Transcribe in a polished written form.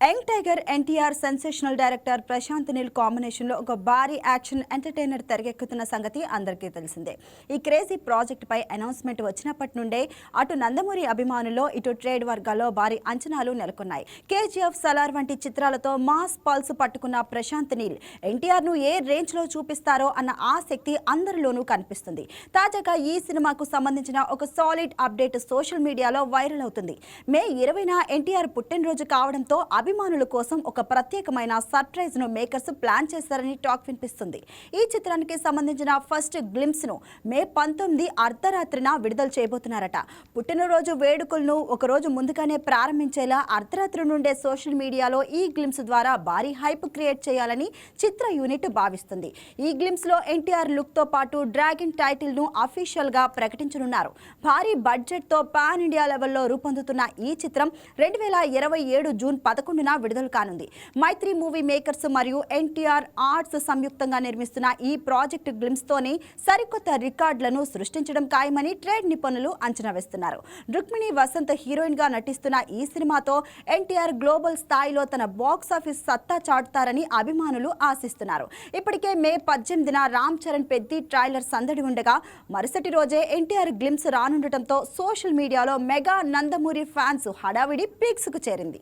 Young tiger NTR sensational director Prashanth Neel combination లో ఒక భారీ యాక్షన్ ఎంటర్టైనర్ తెరకెక్కుతున్న సంగతి అందరికీ తెలిసిందే. ఈ క్రేజీ ప్రాజెక్ట్ పై అనౌన్స్మెంట్ వచ్చినప్పటి నుండే అటు నందమూరి అభిమానుల్లో ఇటు ట్రేడ్ వర్గాల్లో భారీ అంచనాలు నెలకొన్నాయి. కేజీఎఫ్, సలార్ వంటి చిత్రాలతో మాస్ పల్స్ పట్టుకున్న ప్రశాంత్ నీల్ ఎన్టీఆర్ ను ఏ రేంజ్ లో చూపిస్తారో అన్న ఆసక్తి అందరిలోనూ కనిపిస్తుంది. తాజాగా ఈ సినిమాకు సంబంధించిన ఒక సాలిడ్ అప్డేట్ సోషల్ మీడియాలో వైరల్ అవుతుంది. మే 20న ఎన్టీఆర్ పుట్టినరోజు కావడంతో అభిమానుల కోసం ఒక ప్రత్యేకమైన సర్ప్రైజ్ ను మేకర్స్ ప్లాన్ చేశారని టాక్ వినిపిస్తుంది. ఈ చిత్రానికి సంబంధించిన ఫస్ట్ గ్లింప్స్ ను మే 19 అర్ధరాత్రిన విడుదల చేయబోతున్నారట. పుట్టినరోజు వేడుకలను ఒక రోజు ముందుగానే ప్రారంభించేలా అర్ధరాత్రి నుండే సోషల్ మీడియాలో ఈ గ్లింప్స్ ద్వారా భారీ హైప్ క్రియేట్ చేయాలని చిత్ర యూనిట్ భావిస్తుంది. ఈ గ్లింప్స్ లో ఎన్టీఆర్ లుక్ తో పాటు డ్రాగన్ టైటిల్ ను అఫీషియల్ గా ప్రకటించనున్నారు. భారీ బడ్జెట్ తో పాన్ ఇండియా లెవెల్లో రూపొందుతున్న ఈ చిత్రం 2027 జూన్ 11న విడుదల కానుంది. మైత్రి మూవీ మేకర్స్ మరియు ఎన్టీఆర్ ఆర్ట్స్ సంయుక్తంగా నిర్మిస్తున్న ఈ ప్రాజెక్ట్ గ్లిమ్స్ తోనే సరికొత్త రికార్డులను సృష్టించడం ఖాయమని ట్రేడ్ నిపుణులు అంచనా వేస్తున్నారు. రుక్మిణి వసంత్ హీరోయిన్ గా నటిస్తున్న ఈ సినిమాతో ఎన్టీఆర్ గ్లోబల్ స్థాయిలో తన బాక్స్ ఆఫీస్ సత్తా చాటుతారని అభిమానులు ఆశిస్తున్నారు. ఇప్పటికే మే 18న రామ్ చరణ్ పెద్ది ట్రైలర్ సందడి ఉండగా మరుసటి రోజే ఎన్టీఆర్ గ్లిమ్స్ రానుండటంతో సోషల్ మీడియాలో మెగా నందమూరి ఫ్యాన్స్ హడావిడి పీక్స్ కు చేరింది.